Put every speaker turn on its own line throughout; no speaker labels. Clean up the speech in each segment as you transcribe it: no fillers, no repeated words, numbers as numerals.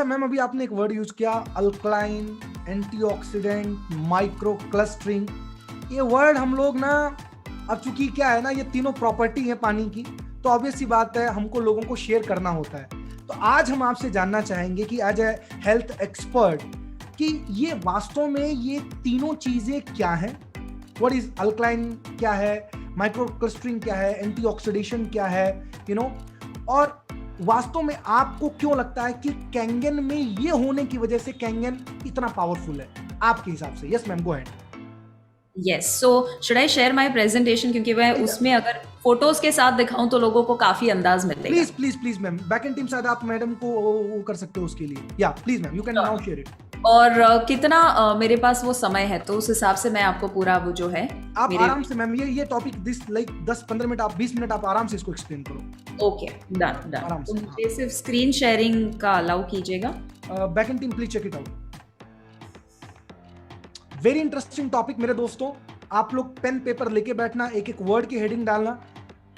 Ma'am अभी आपने एक वर्ड यूज किया, अल्कलाइन, एंटीऑक्सीडेंट, माइक्रो क्लस्टरिंग। ये वर्ड हम लोग ना, अब चूंकि क्या है ना, ये तीनों प्रॉपर्टी है पानी की, तो ऑब्वियस सी बात है हमको लोगों को शेयर करना होता है। तो आज हम आपसे जानना चाहेंगे कि एज ए हेल्थ एक्सपर्ट कि ये वास्तव में ये तीनों चीजें क्या हैं। व्हाट इज अल्कलाइन, क्या है माइक्रो क्लस्टरिंग, क्या है एंटीऑक्सीडेशन, क्या है और वास्तव में आपको क्यों लगता है कि कैंगन में ये होने की वजह से कैंगन इतना पावरफुल है आपके हिसाब से? Yes ma'am, go ahead.
Yes, so should I share my presentation, क्योंकि मैं उसमें अगर फोटोज के साथ दिखाऊं तो लोगों को काफी अंदाज मिलेगा।
Please please please ma'am, back end team शायद आप मैडम को वो कर सकते हो उसके लिए। या please ma'am, you can now share it.
और कितना मेरे पास वो समय है तो उस हिसाब से मैं आपको पूरा वो जो है
आप
मेरे
आराम से मैम ये टॉपिक दिस लाइक 10-15 मिनट, आप 20 मिनट आप आराम से इसको एक्सप्लेन करो।
Okay, done done.
आराम
तो
से,
मुझे सिर्फ स्क्रीन शेयरिंग का अलाउ कीजिएगा।
Back end team please check it out. Very interesting topic मेरे दोस्तों। आप लोग पेन पेपर लेके बैठना, एक एक वर्ड की हेडिंग डालना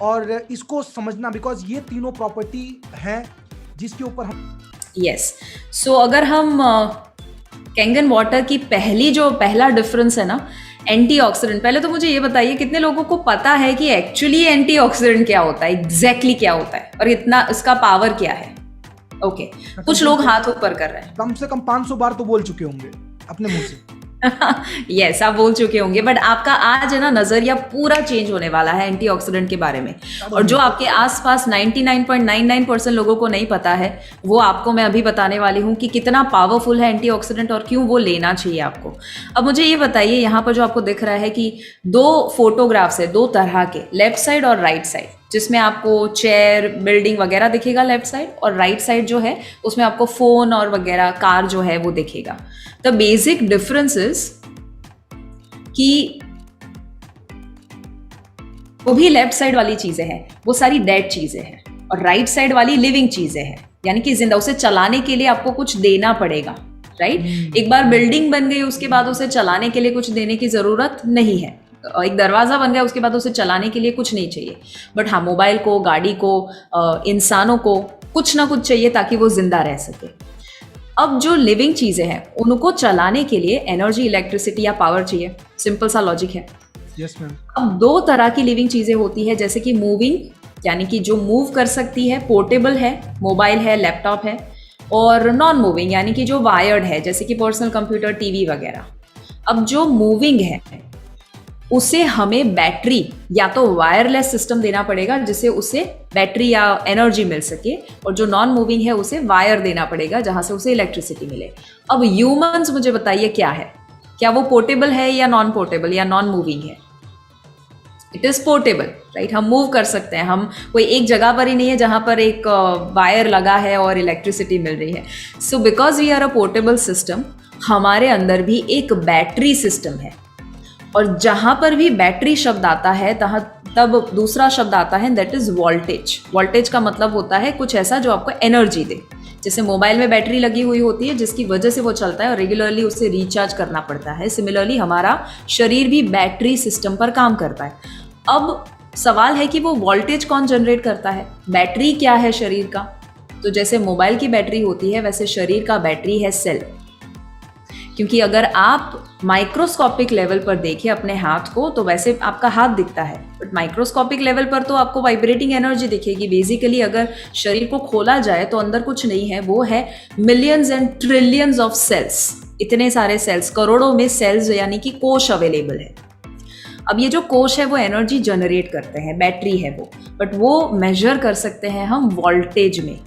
और इसको समझना, बिकॉज ये तीनों प्रॉपर्टी हैं जिसके ऊपर हम
यस, सो अगर हम कैंगन वाटर की पहला डिफरेंस है ना, एंटीऑक्सीडेंट। पहले तो मुझे ये बताइए कितने लोगों को पता है कि एक्चुअली एंटीऑक्सीडेंट क्या होता है, एग्जैक्टली क्या होता है और इतना इसका पावर क्या है? ओके, कुछ लोग हाथ ऊपर कर रहे हैं।
कम से कम 500 बार तो बोल चुके होंगे अपने मुंह से।
यस, आप बोल चुके होंगे, बट आपका आज है ना नजरिया पूरा चेंज होने वाला है एंटीऑक्सीडेंट के बारे में। और जो आपके आसपास 99.99% लोगों को नहीं पता है, वो आपको मैं अभी बताने वाली हूँ कि कितना पावरफुल है एंटीऑक्सीडेंट और क्यों वो लेना चाहिए आपको। अब मुझे ये बताइए, यहाँ पर जो आपको दिख रहा है कि दो फोटोग्राफ्स है, दो तरह के, लेफ्ट साइड और राइट साइड, जिसमें आपको चेयर, बिल्डिंग वगैरह दिखेगा लेफ्ट साइड, और राइट साइड जो है उसमें आपको फोन और वगैरह कार जो है वो दिखेगा। द बेसिक डिफरेंस इज कि वो भी लेफ्ट साइड वाली चीजें हैं, वो सारी डेड चीजें हैं, और राइट साइड वाली लिविंग चीजें हैं, यानी कि जिंदा। उसे चलाने के लिए आपको कुछ देना पड़ेगा, राइट? एक बार बिल्डिंग बन गई उसके बाद उसे चलाने के लिए कुछ देने की जरूरत नहीं है। एक दरवाजा बन गया उसके बाद उसे चलाने के लिए कुछ नहीं चाहिए। बट हाँ, मोबाइल को, गाड़ी को, इंसानों को कुछ ना कुछ चाहिए ताकि वो जिंदा रह सके। अब जो लिविंग चीजें हैं उनको चलाने के लिए एनर्जी, इलेक्ट्रिसिटी या पावर चाहिए। सिंपल सा लॉजिक है।
Yes ma'am.
अब दो तरह की लिविंग चीजें होती है, जैसे कि मूविंग, यानी कि जो मूव कर सकती है, पोर्टेबल है, मोबाइल है, लैपटॉप है, और नॉन मूविंग यानी कि जो वायर्ड है, जैसे कि पर्सनल कंप्यूटर, टीवी वगैरह। अब जो मूविंग है उसे हमें बैटरी या तो वायरलेस सिस्टम देना पड़ेगा जिससे उसे बैटरी या एनर्जी मिल सके, और जो नॉन मूविंग है उसे वायर देना पड़ेगा जहां से उसे इलेक्ट्रिसिटी मिले। अब ह्यूमंस, मुझे बताइए क्या है, क्या वो पोर्टेबल है या नॉन पोर्टेबल या नॉन मूविंग है? It is portable, right? हम मूव कर सकते हैं, हम कोई एक जगह पर ही नहीं है जहां पर एक वायर लगा है और इलेक्ट्रिसिटी मिल रही है। So because we are a portable system, हमारे अंदर भी एक बैटरी सिस्टम है, और जहां पर भी बैटरी शब्द आता है तब दूसरा शब्द आता है, दैट इज वोल्टेज। वोल्टेज का मतलब होता है कुछ ऐसा जो आपको एनर्जी दे। जैसे मोबाइल में बैटरी लगी हुई होती है जिसकी वजह से वो चलता है और रेगुलरली उससे रिचार्ज करना पड़ता है। सिमिलरली हमारा शरीर भी बैटरी सिस्टम पर काम करता है। अब सवाल है कि वो वोल्टेज कौन जनरेट करता है? बैटरी क्या है शरीर का? तो जैसे मोबाइल की बैटरी होती है वैसे शरीर का बैटरी है सेल। क्योंकि अगर आप माइक्रोस्कोपिक लेवल पर देखें अपने हाथ को तो वैसे आपका हाथ दिखता है, बट माइक्रोस्कोपिक लेवल पर तो आपको वाइब्रेटिंग एनर्जी दिखेगी। बेसिकली अगर शरीर को खोला जाए तो अंदर कुछ नहीं है, वो है millions and trillions of cells. इतने सारे सेल्स, करोड़ों में सेल्स यानी कि कोश अवेलेबल है। अब ये जो कोश है वो एनर्जी जनरेट करते हैं, बैटरी है वो, बट वो मेजर कर सकते हैं हम वोल्टेज में।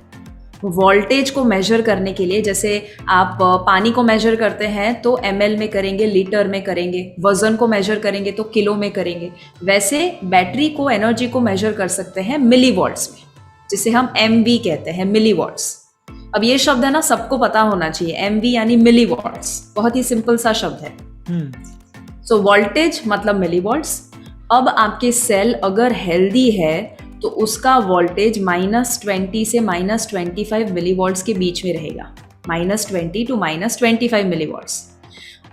वोल्टेज को मेजर करने के लिए, जैसे आप पानी को मेजर करते हैं तो ml में करेंगे, लीटर में करेंगे, वजन को मेजर करेंगे तो किलो में करेंगे, वैसे बैटरी को, एनर्जी को मेजर कर सकते हैं मिलीवॉट्स में, जिसे हम MV कहते हैं, मिलीवॉट्स। अब ये शब्द है ना सबको पता होना चाहिए, MV यानी मिलीवॉट्स, बहुत ही सिंपल सा शब्द है। सो वोल्टेज मतलब मिलीवॉट्स। अब आपके सेल अगर हेल्दी है तो उसका वोल्टेज -20 से -25 मिलीवॉट्स के बीच में रहेगा, -20 to -25 मिलीवॉट्स।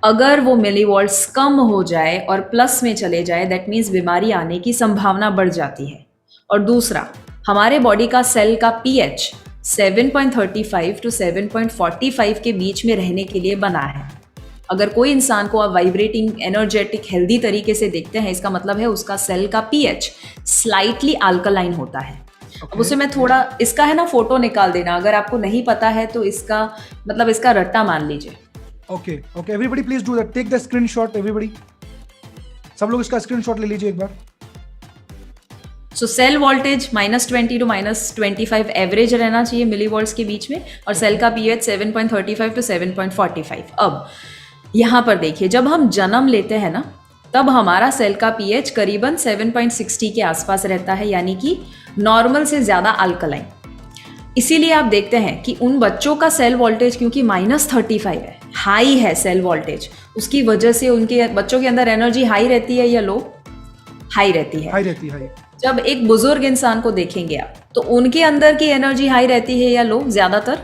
अगर वो मिलीवॉट्स कम हो जाए और प्लस में चले जाए, दैट मीन्स बीमारी आने की संभावना बढ़ जाती है। और दूसरा, हमारे बॉडी का सेल का pH 7.35 टू 7.45 के बीच में रहने के लिए बना है। अगर कोई इंसान को आप वाइब्रेटिंग, एनर्जेटिक, हेल्दी तरीके से देखते हैं, इसका मतलब है उसका सेल का पीएच स्लाइटली अल्कलाइन होता है। अब उसे मैं थोड़ा, इसका है ना फोटो निकाल देना, अगर आपको नहीं पता है तो इसका मतलब इसका रट्टा मान लीजिए।
Okay okay, everybody please do that, take the screenshot, everybody सब लोग इसका स्क्रीनशॉट ले लीजिए एक बार।
So cell voltage -20 to -25 average रहना चाहिए मिलीवोल्ट्स के बीच में, और सेल का पीएच 7.35 टू 7.45। अब यहाँ पर देखिए, जब हम जन्म लेते हैं ना, तब हमारा सेल का पीएच करीबन 7.60 के आसपास रहता है, यानी कि नॉर्मल से ज़्यादा अल्कलाइन। इसीलिए आप देखते हैं कि उन बच्चों का सेल वोल्टेज क्योंकि -35 है, हाई है सेल वोल्टेज, उसकी वजह से उनके बच्चों के अंदर एनर्जी हाई रहती है या लो? हाई रहती है।
हाई रहती है।
जब एक बुजुर्ग इंसान को देखेंगे आप, तो उनके अंदर की एनर्जी हाई रहती है या लो? ज़्यादातर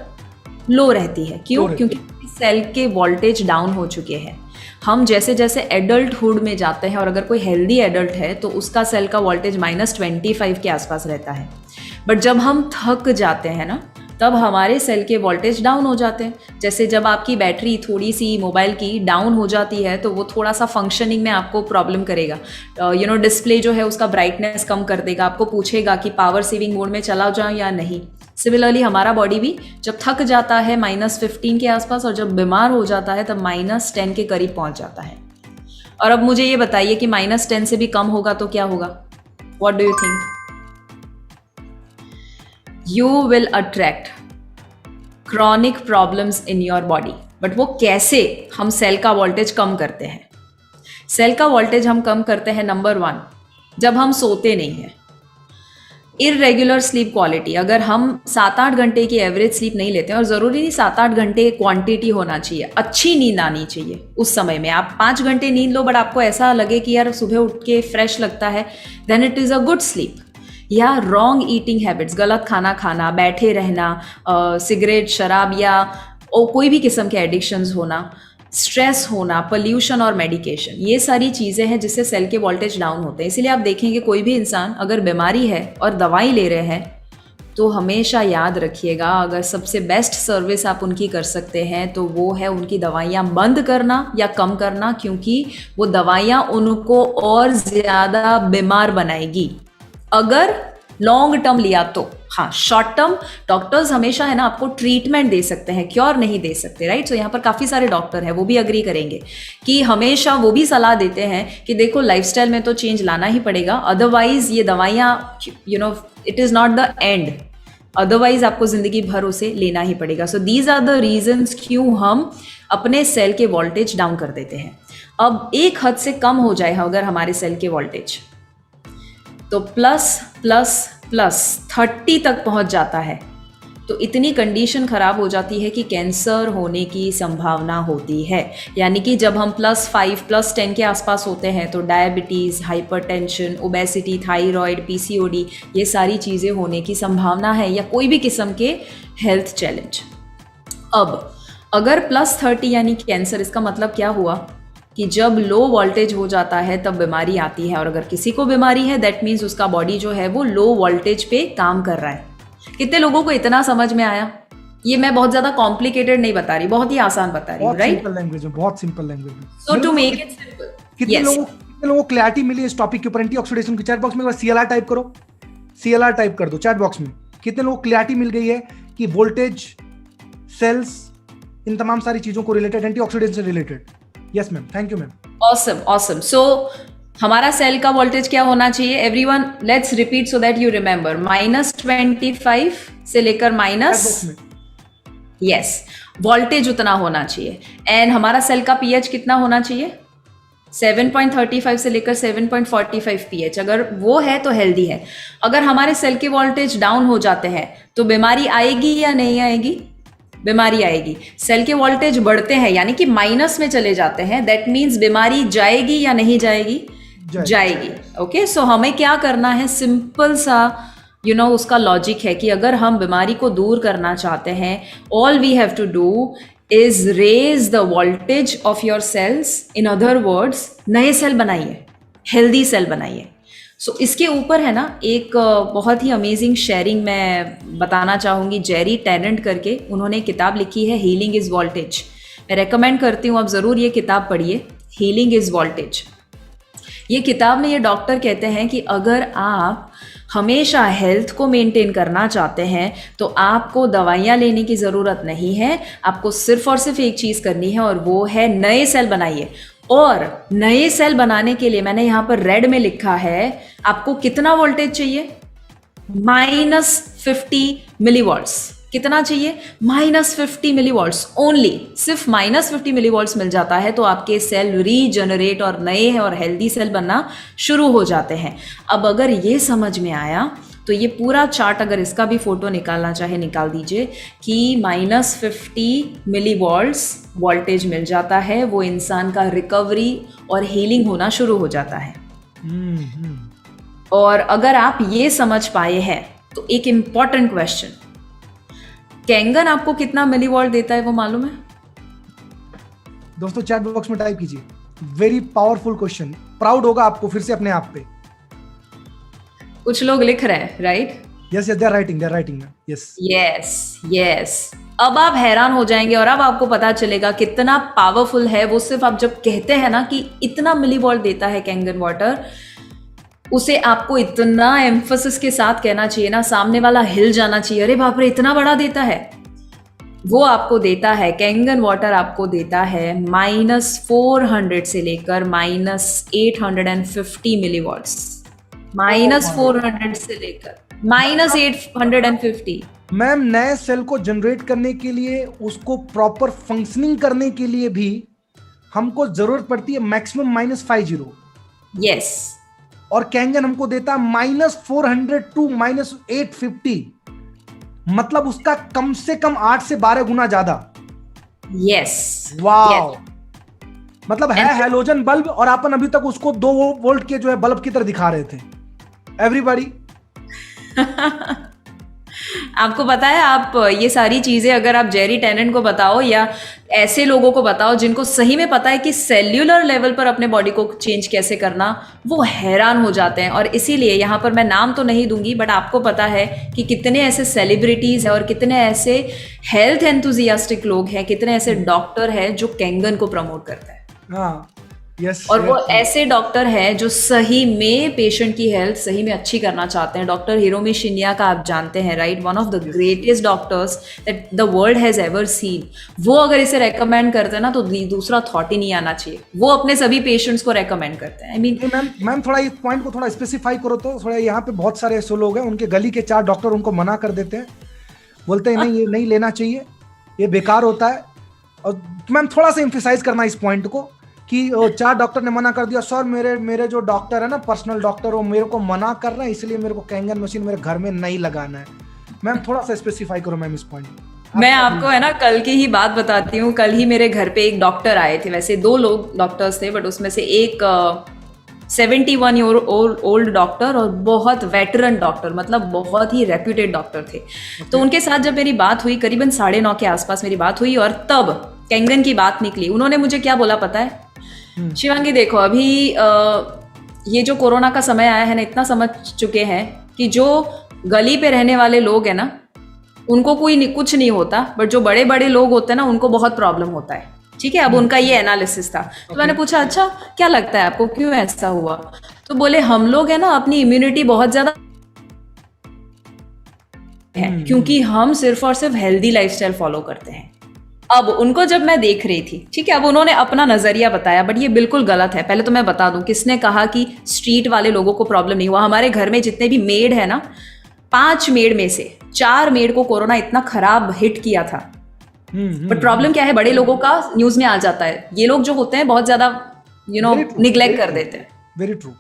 लो रहती है। क्यों? क्योंकि सेल के वोल्टेज डाउन हो चुके हैं। हम जैसे जैसे एडल्टहुड में जाते हैं, और अगर कोई हेल्दी एडल्ट है तो उसका सेल का वोल्टेज -25 के आसपास रहता है। बट जब हम थक जाते हैं ना, तब हमारे सेल के वोल्टेज डाउन हो जाते हैं। जैसे जब आपकी बैटरी थोड़ी सी मोबाइल की डाउन हो जाती है, तो वो थोड़ा सा फंक्शनिंग में आपको प्रॉब्लम करेगा। डिस्प्ले जो है उसका ब्राइटनेस कम कर देगा, आपको पूछेगा कि पावर सेविंग मोड में चला जाऊं या नहीं। सिमिलरली हमारा बॉडी भी जब थक जाता है -15 के आसपास, और जब बीमार हो जाता है तब -10 के करीब पहुंच जाता है। और अब मुझे ये बताइए कि -10 से भी कम होगा तो क्या होगा? What do you think? You will attract chronic problems in your body. But वो कैसे हम सेल का वोल्टेज कम करते हैं? सेल का वोल्टेज हम कम करते हैं, नंबर 1, जब हम सोते नहीं हैं। इरेगुलर स्लीप क्वालिटी, अगर हम 7-8 घंटे की एवरेज स्लीप नहीं लेते हैं, और ज़रूरी नहीं 7-8 घंटे क्वांटिटी होना चाहिए, अच्छी नींद आनी चाहिए उस समय में। आप 5 घंटे नींद लो, बट आपको ऐसा लगे कि यार सुबह उठ के फ्रेश लगता है, then it is a good sleep. या रॉन्ग ईटिंग हैबिट्स, गलत खाना खाना, बैठे रहना, सिगरेट, शराब या कोई भी किस्म के एडिक्शंस होना, स्ट्रेस होना, पोल्यूशन और मेडिकेशन, ये सारी चीज़ें हैं जिससे सेल के वोल्टेज डाउन होते हैं। इसीलिए आप देखेंगे कोई भी इंसान अगर बीमारी है और दवाई ले रहे हैं, तो हमेशा याद रखिएगा, अगर सबसे बेस्ट सर्विस आप उनकी कर सकते हैं तो वो है उनकी दवाइयाँ बंद करना या कम करना, क्योंकि वो दवाइयाँ उनको और ज़्यादा बीमार बनाएगी अगर लॉन्ग टर्म लिया तो। हाँ, शॉर्ट टर्म डॉक्टर्स हमेशा है ना आपको ट्रीटमेंट दे सकते हैं, क्योर नहीं दे सकते, राइट? सो यहाँ पर काफ़ी सारे डॉक्टर हैं, वो भी अग्री करेंगे कि हमेशा वो भी सलाह देते हैं कि देखो लाइफस्टाइल में तो चेंज लाना ही पड़ेगा, अदरवाइज ये दवाइयाँ it is not the end, otherwise आपको ज़िंदगी भर उसे लेना ही पड़ेगा। So these are the reasons क्यों हम अपने सेल के वोल्टेज डाउन कर देते हैं। अब एक हद से कम हो जाए अगर हमारे सेल के वोल्टेज, तो +++30 तक पहुंच जाता है, तो इतनी कंडीशन खराब हो जाती है कि कैंसर होने की संभावना होती है। यानी कि जब हम +5 +10 के आसपास होते हैं तो diabetes, hypertension, obesity, thyroid, PCOD, ये सारी चीज़ें होने की संभावना है, या कोई भी किस्म के हेल्थ चैलेंज। अब अगर +30 यानी कैंसर, इसका मतलब क्या हुआ कि जब लो वोल्टेज हो जाता है तब बीमारी आती है, और अगर किसी को बीमारी है दैट मीन्स उसका बॉडी जो है वो लो वोल्टेज पे काम कर रहा है। कितने लोगों को इतना समझ में आया? ये मैं बहुत ज्यादा कॉम्प्लिकेटेड नहीं बता रही, बहुत ही आसान बता रही हूँ, राइट?
सिंपल लैंग्वेज में, बहुत सिंपल लैंग्वेज में।
सो टू मेक इट सिंपल,
कितने लोगों को क्लैरिटी मिली इस टॉपिक के ऊपर? एंटीऑक्सीडेशन की चैट बॉक्स में CLR टाइप करो, CLR टाइप कर दो चैट बॉक्स में। कितने लोगों को क्लैरिटी मिल गई है कि वोल्टेज, सेल्स, इन तमाम सारी चीजों को रिलेटेड, एंटीऑक्सीडेंट से related? Yes ma'am, thank you ma'am.
Awesome. So हमारा सेल का वोल्टेज क्या होना चाहिए? Everyone let's repeat so that you remember. -25 से लेकर यस, वोल्टेज उतना होना चाहिए। एंड हमारा सेल का पीएच कितना होना चाहिए? 7.35 से लेकर 7.45 pH। अगर वो है तो हेल्दी है। अगर हमारे सेल के वोल्टेज डाउन हो जाते हैं तो बीमारी आएगी या नहीं आएगी? बीमारी आएगी। सेल के वोल्टेज बढ़ते हैं यानी कि माइनस में चले जाते हैं, दैट मीन्स बीमारी जाएगी या नहीं जाएगी? जाएगी। ओके, सो हमें क्या करना है? सिंपल सा उसका लॉजिक है कि अगर हम बीमारी को दूर करना चाहते हैं, all we have to do is raise the voltage of your cells. In other words, नए सेल बनाइए, हेल्दी सेल बनाइए। सो इसके ऊपर है ना एक बहुत ही अमेजिंग शेयरिंग मैं बताना चाहूँगी। जेरी टेनेंट करके उन्होंने एक किताब लिखी है, हीलिंग इज़ वोल्टेज। मैं रेकमेंड करती हूँ आप ज़रूर ये किताब पढ़िए, हीलिंग इज़ वोल्टेज। ये किताब में ये डॉक्टर कहते हैं कि अगर आप हमेशा हेल्थ को मेंटेन करना चाहते हैं तो आपको दवाइयाँ लेने की ज़रूरत नहीं है, आपको सिर्फ और सिर्फ एक चीज़ करनी है और वो है नए सेल बनाइए। और नए सेल बनाने के लिए मैंने यहाँ पर रेड में लिखा है, आपको कितना वोल्टेज चाहिए? -50 मिलीवॉल्ट्स। कितना चाहिए? -50 मिलीवॉल्ट्स ओनली। सिर्फ -50 मिलीवॉल्ट्स मिल जाता है तो आपके सेल रीजनरेट और नए और हेल्दी सेल बनना शुरू हो जाते हैं। अब अगर ये समझ में आया तो ये पूरा चार्ट, अगर इसका भी फोटो निकालना चाहे निकाल दीजिए कि -50 मिलीवॉल्ट्स वोल्टेज मिल जाता है, वो इंसान का रिकवरी और हीलिंग होना शुरू हो जाता है। और अगर आप ये समझ पाए हैं तो एक इंपॉर्टेंट क्वेश्चन, कैंगन आपको कितना मिलीवॉल्ट देता है वो मालूम है?
दोस्तों चैट बॉक्स में टाइप कीजिए, वेरी पावरफुल क्वेश्चन, प्राउड होगा आपको फिर से अपने आप पे।
कुछ लोग लिख रहे हैं, right?
Yes yes, they are writing. Yes
yes. अब आप हैरान हो जाएंगे और अब आपको पता चलेगा कितना पावरफुल है वो। सिर्फ आप जब कहते हैं ना कि इतना मिलीवॉल्ट देता है कैंगन वाटर, उसे आपको इतना एम्फसिस के साथ कहना चाहिए ना, सामने वाला हिल जाना चाहिए, अरे बाप रे इतना बड़ा देता है। वो आपको देता है, कैंगन वाटर आपको देता है -400 से लेकर -850 मिलीवॉट्स। -400 से लेकर -850।
मैम, नए सेल को जनरेट करने के लिए, उसको प्रॉपर फंक्शनिंग करने के लिए भी हमको जरूरत पड़ती है मैक्सिमम -50।
यस।
और कैंगन हमको देता है -400 टू -850, मतलब उसका कम से कम 8 से 12 गुना ज्यादा।
यस।
वाओ। मतलब है हैलोजन बल्ब और अपन अभी तक उसको 2 वोल्ट के जो है बल्ब की तरह दिखा रहे थे। एवरीबॉडी
आपको पता है, आप ये सारी चीजें अगर आप जेरी टेनेंट को बताओ या ऐसे लोगों को बताओ जिनको सही में पता है कि सेल्यूलर लेवल पर अपने बॉडी को चेंज कैसे करना, वो हैरान हो जाते हैं। और इसीलिए यहाँ पर मैं नाम तो नहीं दूंगी, बट आपको पता है कि कितने ऐसे सेलिब्रिटीज हैं और कितने ऐसे हेल्थ एंथुजियास्टिक लोग हैं, कितने ऐसे डॉक्टर हैं जो कैंगन को प्रमोट करते हैं।
हाँ, यस।
और वो ऐसे डॉक्टर हैं जो सही में पेशेंट की हेल्थ सही में अच्छी करना चाहते हैं। डॉक्टर हिरोमी शिन्या का आप जानते हैं, right? One of the greatest doctors that the world has ever seen. वो अगर इसे रेकमेंड करते हैं ना तो दूसरा थॉट ही नहीं आना चाहिए। वो अपने सभी पेशेंट्स को रेकमेंड करते हैं। आई मीन
मैम थोड़ा इस पॉइंट को थोड़ा स्पेसिफाई करो तो थोड़ा। यहाँ पे बहुत सारे ऐसे लोग हैं, उनके गली के 4 डॉक्टर उनको मना कर देते हैं, बोलते हैं नहीं ये नहीं लेना चाहिए, ये बेकार होता है। और मैम थोड़ा सा एम्फेसाइज करना इस पॉइंट को कि 4 डॉक्टर ने मना कर दिया, सर मेरे जो डॉक्टर है ना, पर्सनल डॉक्टर, वो मेरे को मना कर रहे हैं, इसलिए मेरे को कैंगन मशीन मेरे घर में नहीं लगाना है। मैम थोड़ा सा स्पेसिफाई करो मैम इस पॉइंट।
मैं आपको है ना कल की ही बात बताती हूँ। कल ही मेरे घर पे एक डॉक्टर आए थे, वैसे 2 लोग डॉक्टर्स थे, बट उसमें से एक 71 ईयर ओल्ड डॉक्टर और बहुत वेटरन डॉक्टर, मतलब बहुत ही रेप्यूटेड डॉक्टर थे। तो उनके साथ जब मेरी बात हुई, करीबन 9:30 के आसपास मेरी बात हुई, और तब कैंगन की बात निकली। उन्होंने मुझे क्या बोला पता है? शिवांगी देखो, अभी ये जो कोरोना का समय आया है ना, इतना समझ चुके हैं कि जो गली पे रहने वाले लोग हैं ना, उनको कुछ नहीं होता, बट जो बड़े बड़े लोग होते हैं ना, उनको बहुत प्रॉब्लम होता है। ठीक है, अब उनका ये एनालिसिस था। तो मैंने पूछा, अच्छा क्या लगता है आपको, क्यों ऐसा हुआ? तो बोले हम लोग है ना अपनी इम्यूनिटी बहुत ज्यादा है, क्योंकि हम सिर्फ और सिर्फ हेल्दी लाइफस्टाइल फॉलो करते हैं। अब उनको जब मैं देख रही थी, ठीक है, अब उन्होंने अपना नजरिया बताया, बट ये बिल्कुल गलत है। पहले तो मैं बता दूं, किसने कहा कि स्ट्रीट वाले लोगों को प्रॉब्लम नहीं हुआ? हमारे घर में जितने भी मेड है ना, 5 मेड में से 4 मेड को कोरोना इतना खराब हिट किया था। बट प्रॉब्लम क्या है, बड़े लोगों का न्यूज में आ जाता है। ये लोग जो होते हैं बहुत ज्यादा निग्लेक्ट कर देते हैं।
Very true.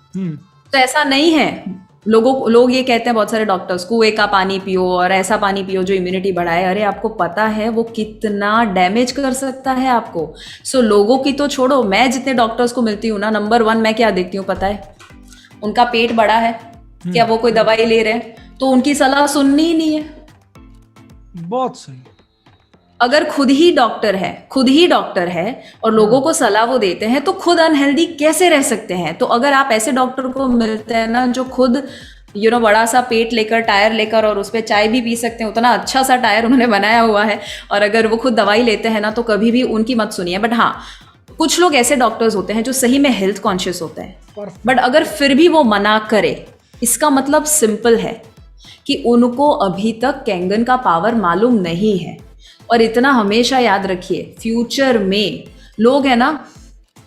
तो ऐसा नहीं है। लोग ये कहते हैं, बहुत सारे डॉक्टर्स, कुएं का पानी पियो और ऐसा पानी पियो जो इम्यूनिटी बढ़ाए। अरे आपको पता है वो कितना डैमेज कर सकता है आपको? सो लोगों की तो छोड़ो, मैं जितने डॉक्टर्स को मिलती हूँ ना, नंबर 1 मैं क्या देखती हूँ पता है? उनका पेट बड़ा है क्या, वो कोई दवाई ले रहे हैं, तो उनकी सलाह सुननी ही नहीं है।
बहुत सही।
अगर खुद ही डॉक्टर है और लोगों को सलाह वो देते हैं, तो खुद अनहेल्दी कैसे रह सकते हैं? तो अगर आप ऐसे डॉक्टर को मिलते हैं ना जो खुद बड़ा सा पेट लेकर, टायर लेकर, और उस पर चाय भी पी सकते हैं, उतना अच्छा सा टायर उन्होंने बनाया हुआ है, और अगर वो खुद दवाई लेते हैं ना, तो कभी भी उनकी मत सुनिए। बट हाँ, कुछ लोग ऐसे डॉक्टर्स होते हैं जो सही में हेल्थ कॉन्शियस होते हैं, बट अगर फिर भी वो मना करे, इसका मतलब सिंपल है कि उनको अभी तक कैंगन का पावर मालूम नहीं है। और इतना हमेशा याद रखिए, फ्यूचर में लोग है ना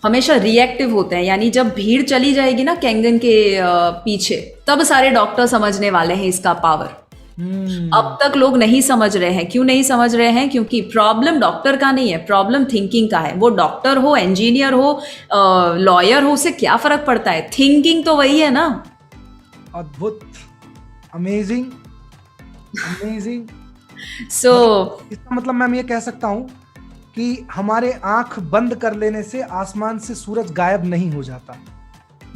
हमेशा रिएक्टिव होते हैं, यानी जब भीड़ चली जाएगी ना कैंगन के पीछे, तब सारे डॉक्टर समझने वाले हैं इसका पावर। अब तक लोग नहीं समझ रहे हैं। क्यों नहीं समझ रहे हैं? क्योंकि प्रॉब्लम डॉक्टर का नहीं है, प्रॉब्लम थिंकिंग का है। वो डॉक्टर हो, इंजीनियर हो, लॉयर हो, उससे क्या फर्क पड़ता है? थिंकिंग तो वही है ना।
अद्भुत, अमेजिंग, अमेजिंग।
इसका
मतलब मैं ये कह सकता हूं कि हमारे आंख बंद कर लेने से आसमान से सूरज गायब नहीं हो जाता।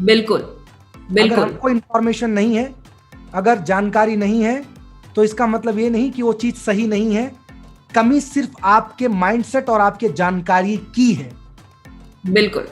बिल्कुल बिल्कुल।
अगर हमको इंफॉर्मेशन नहीं है, अगर जानकारी नहीं है, तो इसका मतलब ये नहीं कि वो चीज सही नहीं है। कमी सिर्फ आपके माइंडसेट और आपके जानकारी की है।
बिल्कुल।